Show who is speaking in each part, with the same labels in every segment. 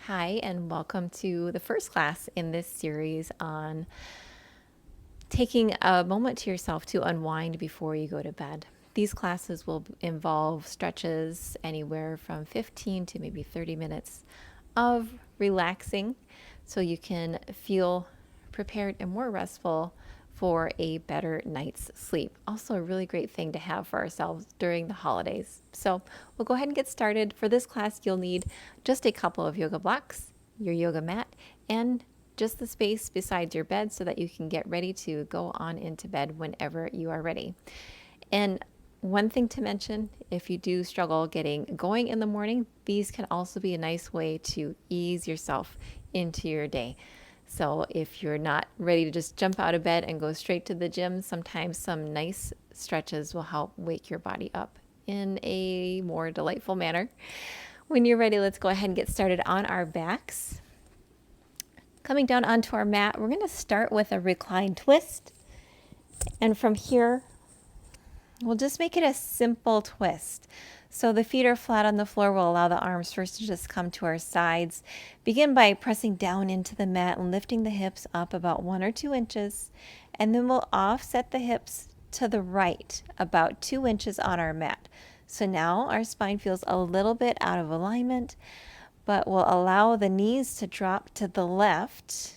Speaker 1: Hi, and welcome to the first class in this series on taking a moment to yourself to unwind before you go to bed. These classes will involve stretches anywhere from 15 to maybe 30 minutes of relaxing so you can feel prepared and more restful for a better night's sleep. Also, a really great thing to have for ourselves during the holidays. So, we'll go ahead and get started. For this class, you'll need just a couple of yoga blocks, your yoga mat, and just the space beside your bed so that you can get ready to go on into bed whenever you are ready. And one thing to mention, if you do struggle getting going in the morning, these can also be a nice way to ease yourself into your day. So if you're not ready to just jump out of bed and go straight to the gym, sometimes some nice stretches will help wake your body up in a more delightful manner. When you're ready, let's go ahead and get started on our backs. Coming down onto our mat, we're going to start with a recline twist. And from here, we'll just make it a simple twist. So the feet are flat on the floor. We'll allow the arms first to just come to our sides. Begin by pressing down into the mat and lifting the hips up about 1 or 2 inches. And then we'll offset the hips to the right about 2 inches on our mat. So now our spine feels a little bit out of alignment, but we'll allow the knees to drop to the left.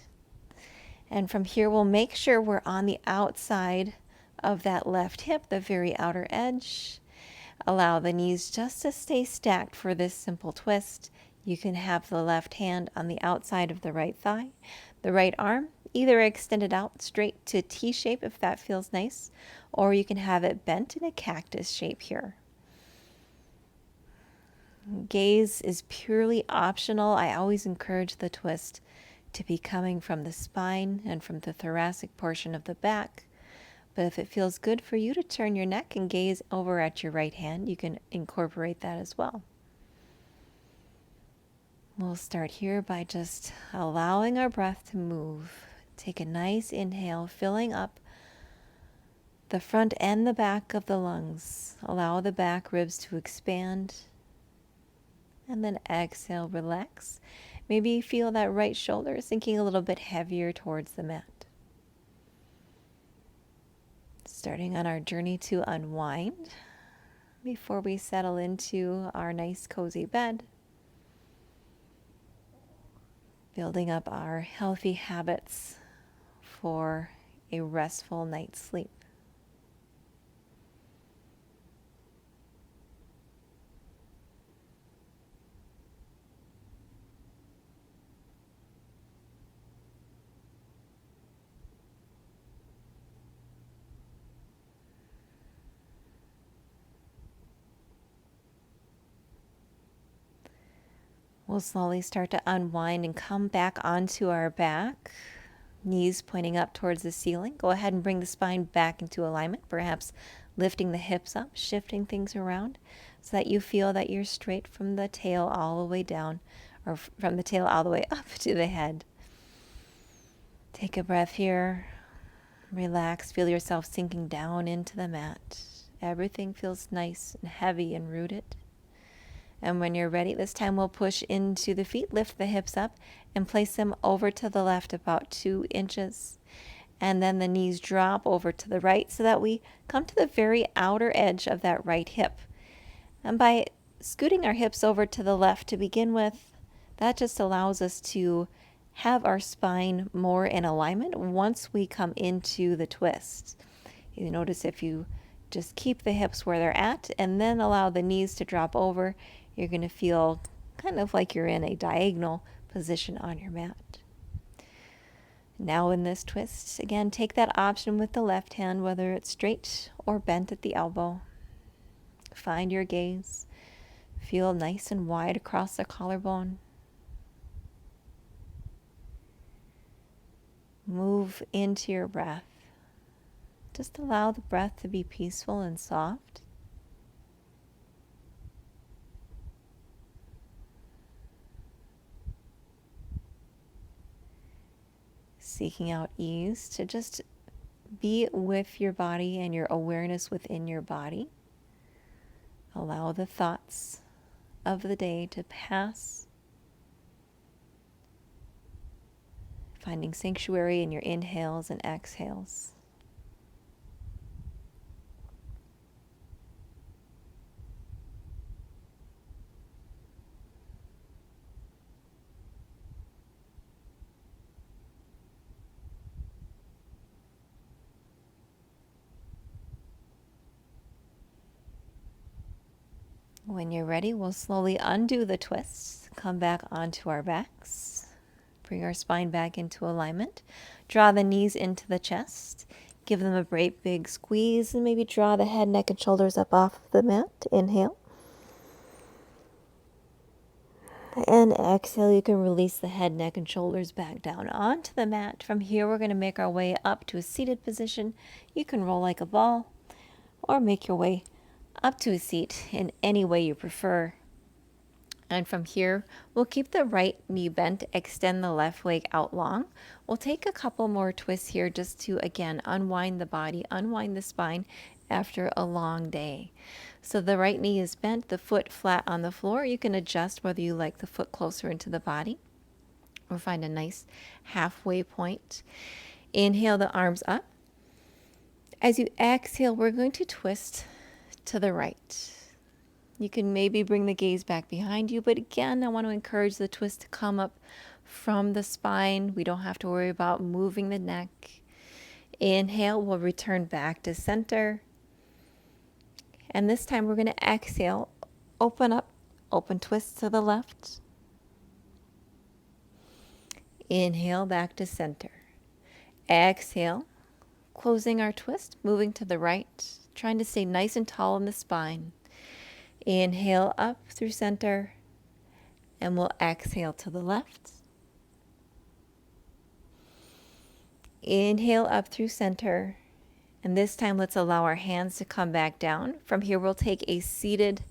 Speaker 1: And from here, we'll make sure we're on the outside of that left hip, the very outer edge. Allow the knees just to stay stacked for this simple twist. You can have the left hand on the outside of the right thigh, the right arm either extended out straight to T shape if that feels nice, or you can have it bent in a cactus shape here. Gaze is purely optional. I always encourage the twist to be coming from the spine and from the thoracic portion of the back. But if it feels good for you to turn your neck and gaze over at your right hand, you can incorporate that as well. We'll start here by just allowing our breath to move. Take a nice inhale, filling up the front and the back of the lungs. Allow the back ribs to expand. And then exhale, relax. Maybe feel that right shoulder sinking a little bit heavier towards the mat. Starting on our journey to unwind before we settle into our nice cozy bed. Building up our healthy habits for a restful night's sleep. We'll slowly start to unwind and come back onto our back, knees pointing up towards the ceiling. Go ahead and bring the spine back into alignment, perhaps lifting the hips up, shifting things around so that you feel that you're straight from the tail all the way down, or from the tail all the way up to the head. Take a breath here. Relax. Feel yourself sinking down into the mat. Everything feels nice and heavy and rooted. And when you're ready, this time we'll push into the feet, lift the hips up, and place them over to the left about 2 inches. And then the knees drop over to the right so that we come to the very outer edge of that right hip. And by scooting our hips over to the left to begin with, that just allows us to have our spine more in alignment once we come into the twist. You notice if you just keep the hips where they're at and then allow the knees to drop over, you're going to feel kind of like you're in a diagonal position on your mat. Now in this twist, again, take that option with the left hand, whether it's straight or bent at the elbow. Find your gaze. Feel nice and wide across the collarbone. Move into your breath. Just allow the breath to be peaceful and soft. Seeking out ease to just be with your body and your awareness within your body. Allow the thoughts of the day to pass. finding sanctuary in your inhales and exhales. When you're ready, we'll slowly undo the twists, come back onto our backs, bring our spine back into alignment, draw the knees into the chest, give them a great big squeeze, and maybe draw the head, neck, and shoulders up off the mat. Inhale. And exhale, you can release the head, neck, and shoulders back down onto the mat. From here, we're going to make our way up to a seated position. You can roll like a ball or make your way up to a seat in any way you prefer. And from here, we'll keep the right knee bent, extend the left leg out long. We'll take a couple more twists here just to, again, unwind the body, unwind the spine after a long day. So the right knee is bent, the foot flat on the floor. You can adjust whether you like the foot closer into the body or find a nice halfway point. Inhale the arms up. As you exhale, we're going to twist to the right. You can maybe bring the gaze back behind you, but again, I want to encourage the twist to come up from the spine. We don't have to worry about moving the neck. Inhale, we'll return back to center. And this time we're going to exhale, open up, open twist to the left. Inhale, back to center. Exhale, closing our twist, moving to the right, trying to stay nice and tall in the spine. Inhale up through center, and we'll exhale to the left. Inhale up through center, and this time let's allow our hands to come back down. From here, we'll take a seated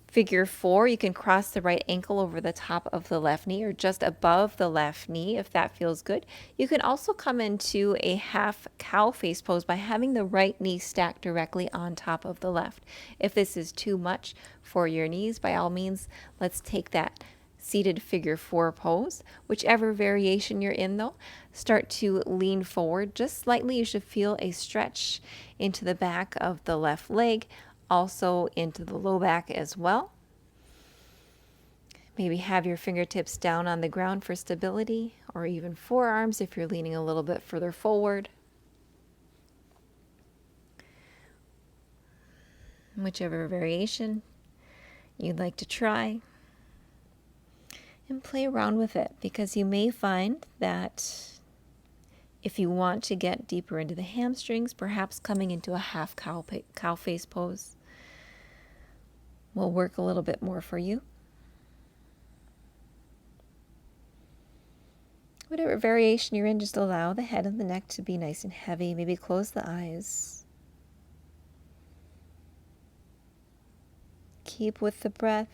Speaker 1: figure 4. You can cross the right ankle over the top of the left knee or just above the left knee if that feels good. You can also come into a half cow face pose by having the right knee stacked directly on top of the left. If this is too much for your knees, by all means, let's take that seated figure 4 pose. Whichever variation you're in though, start to lean forward just slightly. You should feel a stretch into the back of the left leg, also into the low back as well. Maybe have your fingertips down on the ground for stability, or even forearms if you're leaning a little bit further forward. Whichever variation you'd like to try. And play around with it, because you may find that if you want to get deeper into the hamstrings, perhaps coming into a half cow face pose will work a little bit more for you. Whatever variation you're in, just allow the head and the neck to be nice and heavy. Maybe close the eyes. Keep with the breath.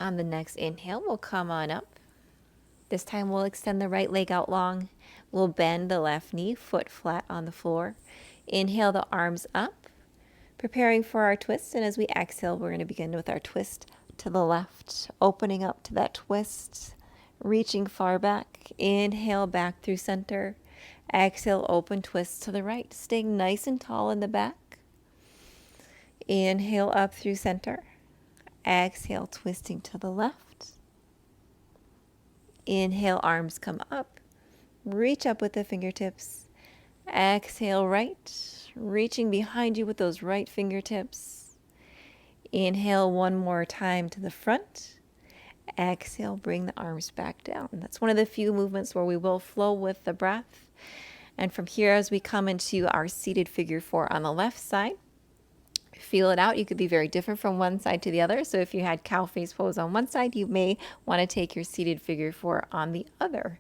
Speaker 1: On the next inhale, we'll come on up. This time we'll extend the right leg out long. We'll bend the left knee, foot flat on the floor. Inhale the arms up, preparing for our twist. And as we exhale, we're going to begin with our twist to the left, opening up to that twist, reaching far back. Inhale back through center. Exhale, open twist to the right, staying nice and tall in the back. Inhale up through center. Exhale, twisting to the left. Inhale, arms come up. Reach up with the fingertips. Exhale, right. Reaching behind you with those right fingertips. Inhale one more time to the front. Exhale, bring the arms back down. That's one of the few movements where we will flow with the breath. And from here, as we come into our seated figure 4 on the left side, feel it out. You could be very different from one side to the other. So if you had cow face pose on one side, you may want to take your seated figure 4 on the other.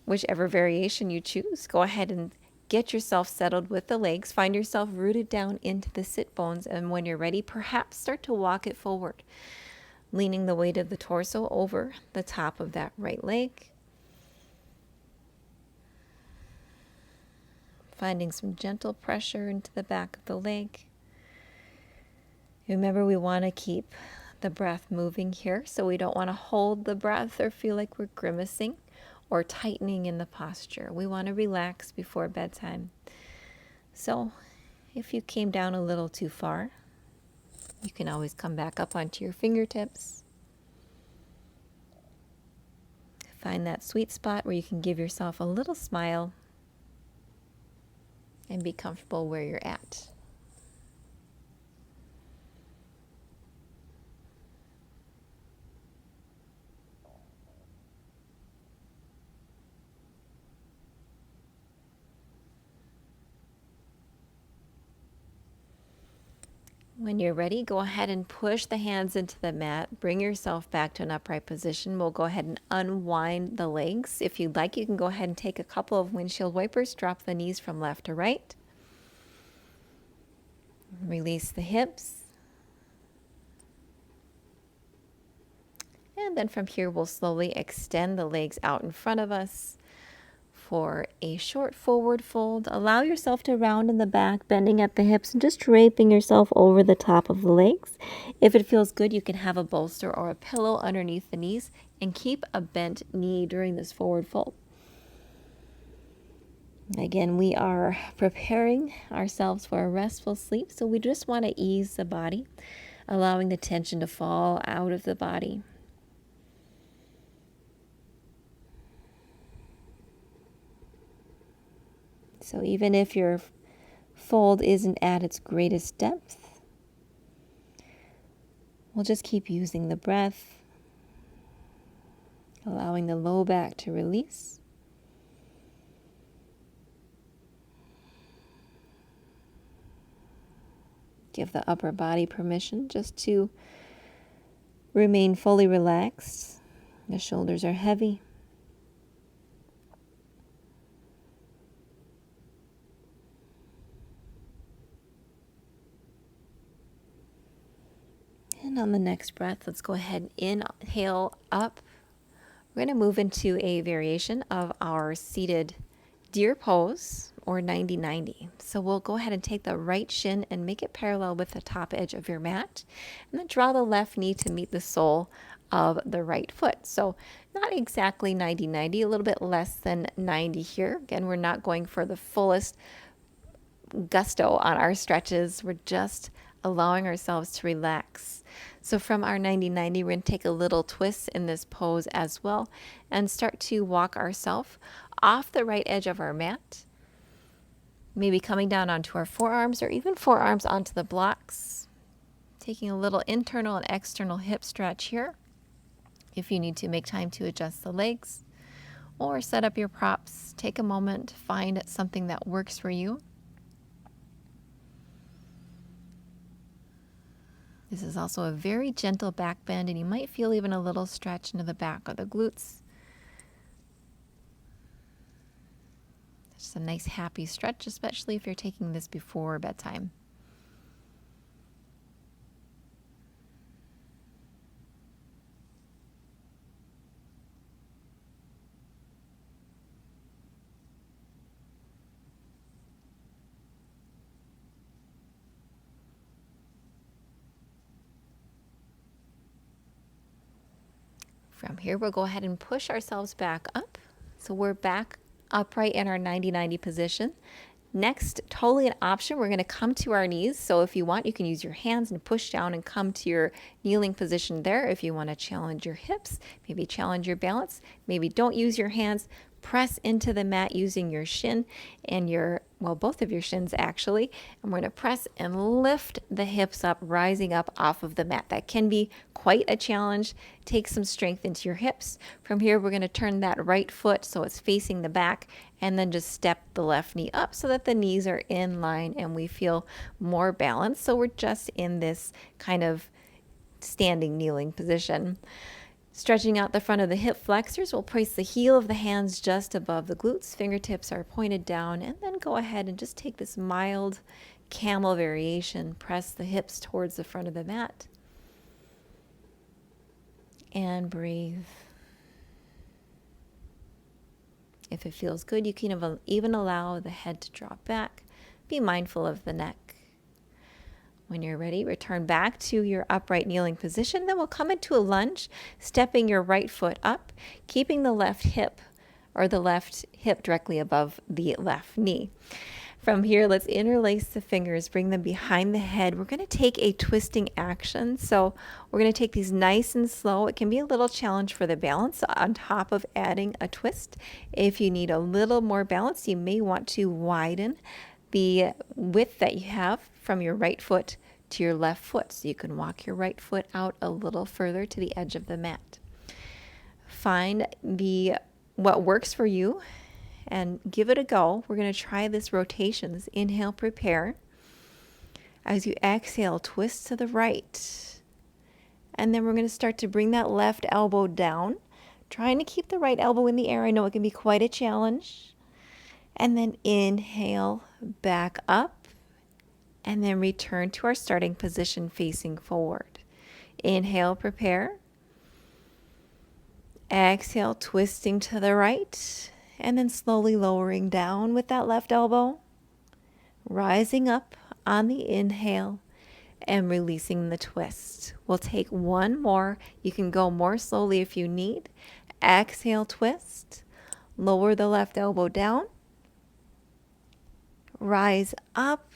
Speaker 1: Whichever variation you choose, go ahead and get yourself settled with the legs. Find yourself rooted down into the sit bones. And when you're ready, perhaps start to walk it forward. leaning the weight of the torso over the top of that right leg. Finding some gentle pressure into the back of the leg. Remember, we want to keep the breath moving here, so we don't want to hold the breath or feel like we're grimacing or tightening in the posture. We want to relax before bedtime. So if you came down a little too far, you can always come back up onto your fingertips. Find that sweet spot where you can give yourself a little smile and be comfortable where you're at. When you're ready, go ahead and push the hands into the mat. Bring yourself back to an upright position. We'll go ahead and unwind the legs. If you'd like, you can go ahead and take a couple of windshield wipers. Drop the knees from left to right. Release the hips. And then from here, we'll slowly extend the legs out in front of us for a short forward fold. Allow yourself to round in the back, bending at the hips and just draping yourself over the top of the legs. If it feels good, you can have a bolster or a pillow underneath the knees and keep a bent knee during this forward fold. Again, we are preparing ourselves for a restful sleep, so we just want to ease the body, allowing the tension to fall out of the body. So even if your fold isn't at its greatest depth, we'll just keep using the breath, allowing the low back to release. Give the upper body permission just to remain fully relaxed. The shoulders are heavy. And on the next breath, let's go ahead and inhale up. We're going to move into a variation of our seated deer pose or 90-90. So we'll go ahead and take the right shin and make it parallel with the top edge of your mat. And then draw the left knee to meet the sole of the right foot. So not exactly 90-90, a little bit less than 90 here. Again, we're not going for the fullest gusto on our stretches. We're just allowing ourselves to relax. So from our 90-90, we're going to take a little twist in this pose as well and start to walk ourselves off the right edge of our mat, maybe coming down onto our forearms or even forearms onto the blocks, taking a little internal and external hip stretch here. If you need to, make time to adjust the legs or set up your props, take a moment, find something that works for you. This is also a very gentle back bend, and you might feel even a little stretch into the back of the glutes. Just a nice happy stretch, especially if you're taking this before bedtime. From here, we'll go ahead and push ourselves back up. So we're back upright in our 90-90 position. Next, totally an option, we're going to come to our knees. So if you want, you can use your hands and push down and come to your kneeling position there. If you want to challenge your hips, maybe challenge your balance, maybe don't use your hands, press into the mat using your shin and both of your shins actually. And we're going to press and lift the hips up, rising up off of the mat. That can be quite a challenge. Take some strength into your hips. From here, we're going to turn that right foot so it's facing the back, and then just step the left knee up so that the knees are in line and we feel more balanced. So we're just in this kind of standing kneeling position. Stretching out the front of the hip flexors, we'll place the heel of the hands just above the glutes. Fingertips are pointed down, and then go ahead and just take this mild camel variation. Press the hips towards the front of the mat. and breathe. If it feels good, you can even allow the head to drop back. Be mindful of the neck. When you're ready, return back to your upright kneeling position. Then we'll come into a lunge, stepping your right foot up, keeping the left hip directly above the left knee. From here, let's interlace the fingers, bring them behind the head. We're going to take a twisting action. So we're going to take these nice and slow. It can be a little challenge for the balance on top of adding a twist. If you need a little more balance, you may want to widen the width that you have from your right foot to your left foot. So you can walk your right foot out a little further to the edge of the mat. Find what works for you and give it a go. We're going to try this rotations. Inhale, prepare. As you exhale, twist to the right. And then we're going to start to bring that left elbow down, trying to keep the right elbow in the air. I know it can be quite a challenge. And then inhale, back up, and then return to our starting position facing forward. Inhale, prepare. Exhale, twisting to the right, and then slowly lowering down with that left elbow, rising up on the inhale and releasing the twist. We'll take one more. You can go more slowly if you need. Exhale, twist. Lower the left elbow down. Rise up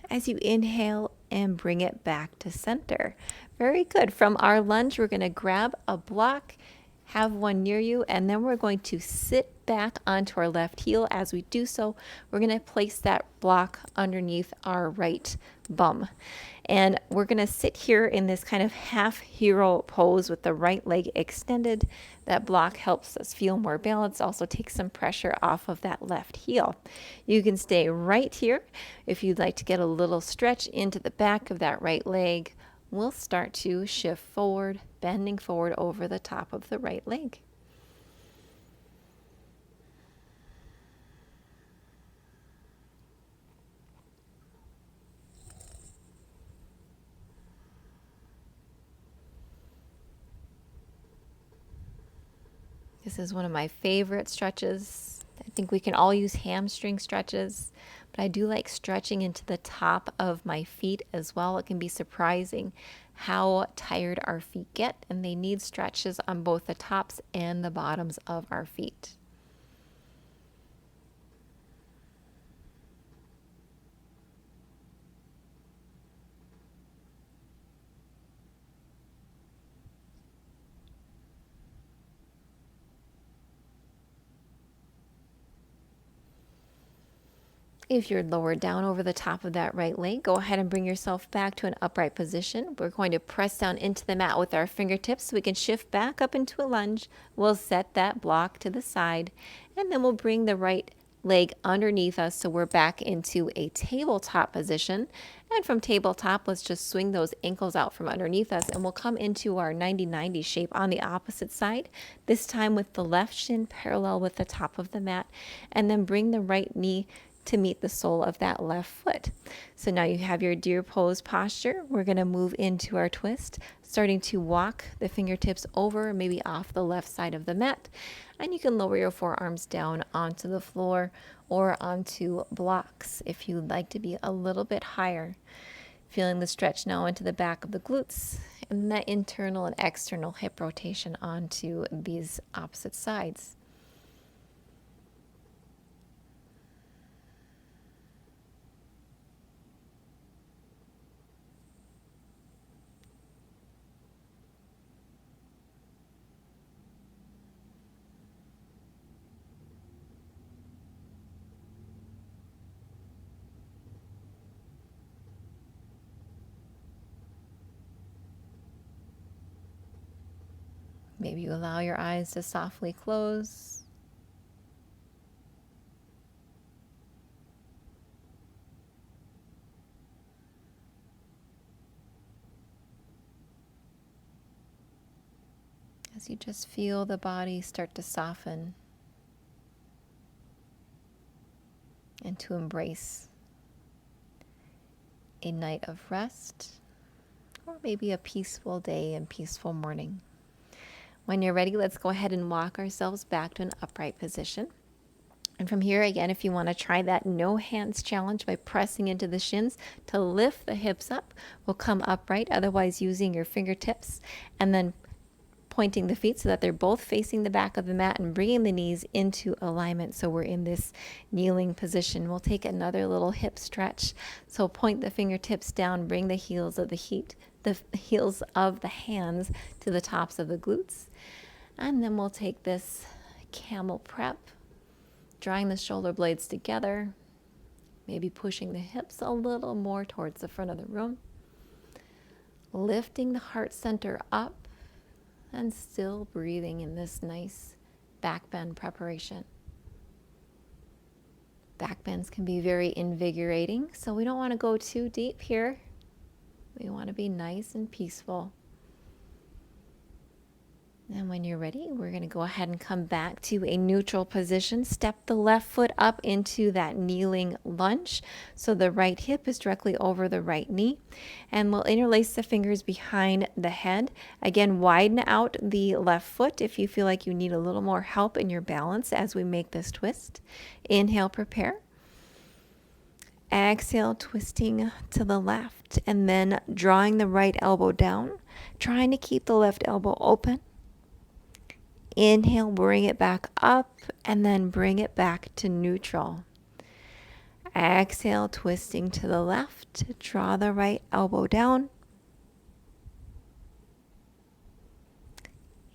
Speaker 1: as you inhale and bring it back to center. Very good. From our lunge, we're going to grab a block, have one near you, and then we're going to sit back onto our left heel. As we do so, we're going to place that block underneath our right bum. And we're going to sit here in this kind of half hero pose with the right leg extended. That block helps us feel more balanced, also takes some pressure off of that left heel. You can stay right here if you'd like to get a little stretch into the back of that right leg. We'll start to shift forward, bending forward over the top of the right leg. This is one of my favorite stretches. I think we can all use hamstring stretches, but I do like stretching into the top of my feet as well. It can be surprising how tired our feet get, and they need stretches on both the tops and the bottoms of our feet. If you're lowered down over the top of that right leg, go ahead and bring yourself back to an upright position. We're going to press down into the mat with our fingertips so we can shift back up into a lunge. We'll set that block to the side, and then we'll bring the right leg underneath us so we're back into a tabletop position. And from tabletop, let's just swing those ankles out from underneath us, and we'll come into our 90-90 shape on the opposite side, this time with the left shin parallel with the top of the mat, and then bring the right knee to meet the sole of that left foot. So now you have your deer pose posture. We're going to move into our twist, starting to walk the fingertips over, maybe off the left side of the mat. And you can lower your forearms down onto the floor or onto blocks if you'd like to be a little bit higher. Feeling the stretch now into the back of the glutes and that internal and external hip rotation onto these opposite sides. Maybe you allow your eyes to softly close. As you just feel the body start to soften and to embrace a night of rest or maybe a peaceful day and peaceful morning. When you're ready, let's go ahead and walk ourselves back to an upright position. And from here, again, if you want to try that no hands challenge by pressing into the shins to lift the hips up, we'll come upright, otherwise using your fingertips and then pointing the feet so that they're both facing the back of the mat and bringing the knees into alignment. So we're in this kneeling position. We'll take another little hip stretch. So point the fingertips down, bring the heels of the hands to the tops of the glutes. And then we'll take this camel prep, drawing the shoulder blades together, maybe pushing the hips a little more towards the front of the room, lifting the heart center up, and still breathing in this nice back bend preparation. Back bends can be very invigorating, so we don't want to go too deep here. We want to be nice and peaceful. And when you're ready, we're going to go ahead and come back to a neutral position. Step the left foot up into that kneeling lunge. So the right hip is directly over the right knee. And we'll interlace the fingers behind the head. Again, widen out the left foot if you feel like you need a little more help in your balance as we make this twist. Inhale, prepare. Exhale, twisting to the left. And then drawing the right elbow down, trying to keep the left elbow open. Inhale, bring it back up, and then bring it back to neutral. Exhale, twisting to the left, draw the right elbow down.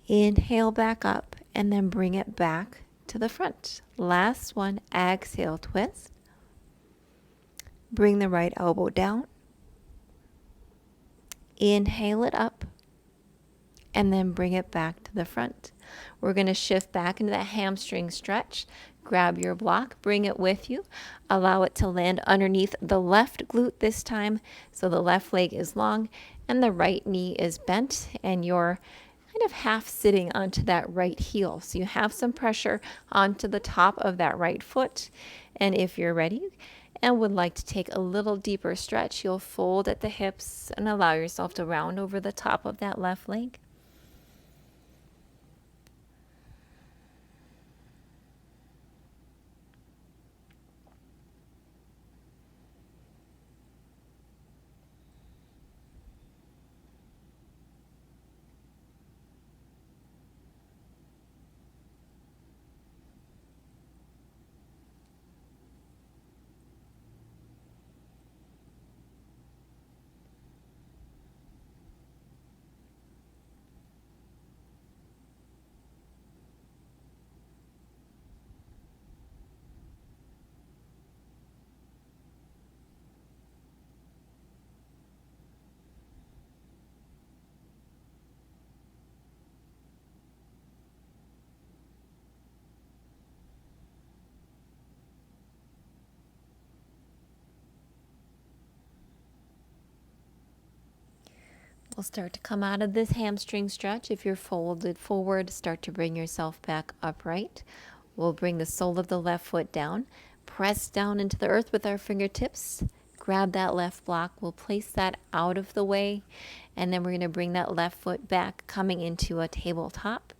Speaker 1: Inhale, back up, and then bring it back to the front. Last one, exhale, twist. Bring the right elbow down. Inhale it up, and then bring it back to the front. We're going to shift back into that hamstring stretch. Grab your block, bring it with you. Allow it to land underneath the left glute this time. So the left leg is long and the right knee is bent, and you're kind of half sitting onto that right heel. So you have some pressure onto the top of that right foot. And if you're ready and would like to take a little deeper stretch, you'll fold at the hips and allow yourself to round over the top of that left leg. We'll start to come out of this hamstring stretch. If you're folded forward, start to bring yourself back upright. We'll bring the sole of the left foot down, press down into the earth with our fingertips, grab that left block. We'll place that out of the way, and then we're going to bring that left foot back, coming into a tabletop.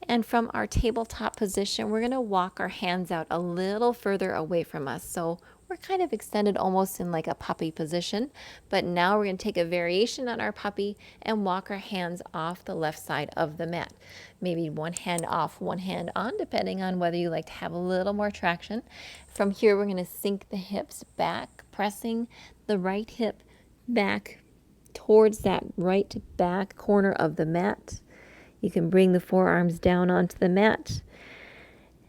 Speaker 1: And from our tabletop position, we're going to walk our hands out a little further away from us. So we're kind of extended almost in like a puppy position, but now we're going to take a variation on our puppy and walk our hands off the left side of the mat. Maybe one hand off, one hand on, depending on whether you like to have a little more traction. From here, we're going to sink the hips back, pressing the right hip back towards that right back corner of the mat. You can bring the forearms down onto the mat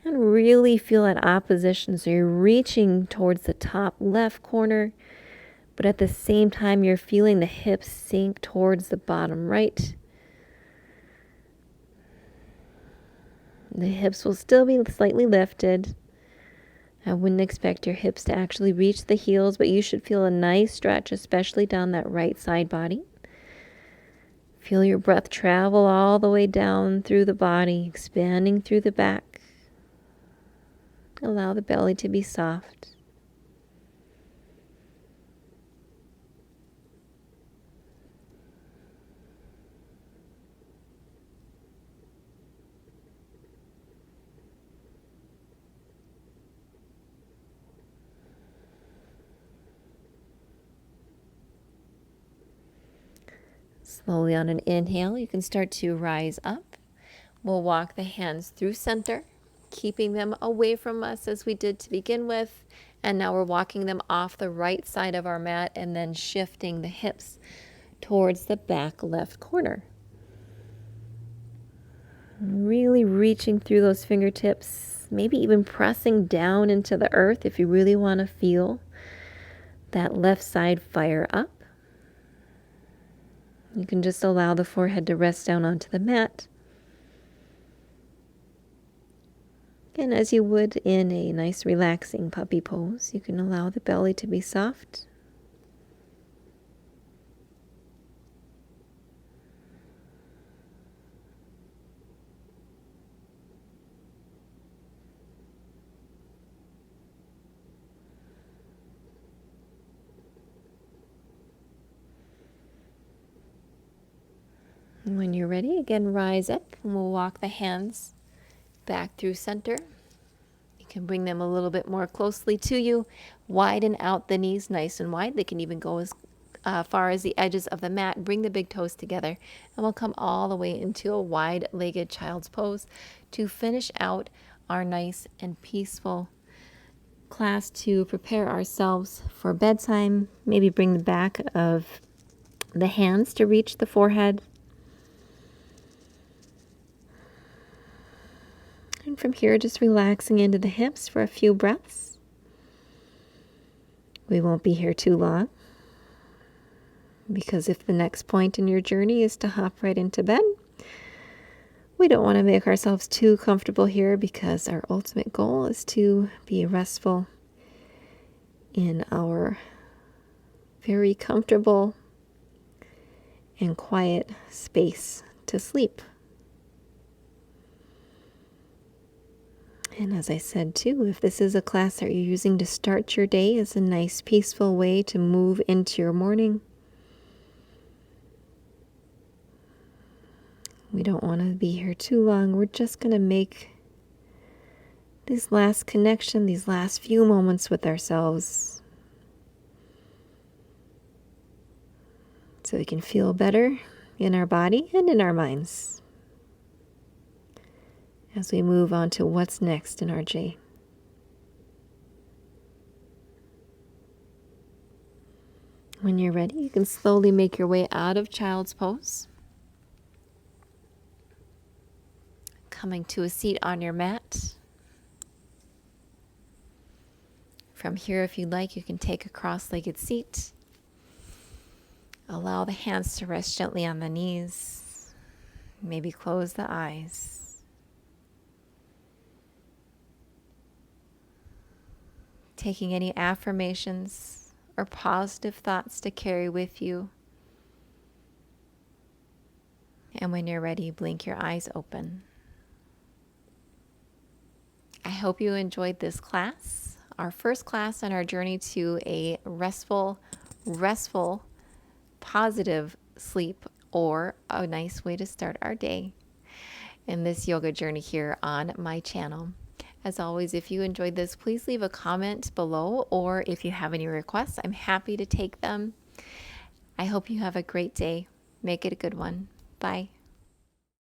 Speaker 1: and really feel that opposition. So you're reaching towards the top left corner, but at the same time, you're feeling the hips sink towards the bottom right. The hips will still be slightly lifted. I wouldn't expect your hips to actually reach the heels, but you should feel a nice stretch, especially down that right side body. Feel your breath travel all the way down through the body, expanding through the back. Allow the belly to be soft. Slowly on an inhale, you can start to rise up. We'll walk the hands through center, keeping them away from us as we did to begin with. And now we're walking them off the right side of our mat and then shifting the hips towards the back left corner. Really reaching through those fingertips, maybe even pressing down into the earth if you really want to feel that left side fire up. You can just allow the forehead to rest down onto the mat. And as you would in a nice relaxing puppy pose, you can allow the belly to be soft. And when you're ready, again, rise up and we'll walk the hands back through center. You can bring them a little bit more closely to you. Widen out the knees nice and wide. They can even go as far as the edges of the mat. Bring the big toes together and we'll come all the way into a wide-legged child's pose to finish out our nice and peaceful class to prepare ourselves for bedtime. Maybe bring the back of the hands to reach the forehead. And from here, just relaxing into the hips for a few breaths. We won't be here too long, because if the next point in your journey is to hop right into bed, we don't want to make ourselves too comfortable here, because our ultimate goal is to be restful in our very comfortable and quiet space to sleep. And as I said too, if this is a class that you're using to start your day as a nice peaceful way to move into your morning, we don't want to be here too long. We're just going to make this last connection, these last few moments with ourselves, so we can feel better in our body and in our minds as we move on to what's next in our day. When you're ready, you can slowly make your way out of child's pose, coming to a seat on your mat. From here, if you'd like, you can take a cross-legged seat. Allow the hands to rest gently on the knees. Maybe close the eyes. Taking any affirmations or positive thoughts to carry with you. And when you're ready, blink your eyes open. I hope you enjoyed this class, our first class on our journey to a restful, positive sleep, or a nice way to start our day in this yoga journey here on my channel. As always, if you enjoyed this, please leave a comment below, or if you have any requests, I'm happy to take them. I hope you have a great day. Make it a good one. Bye.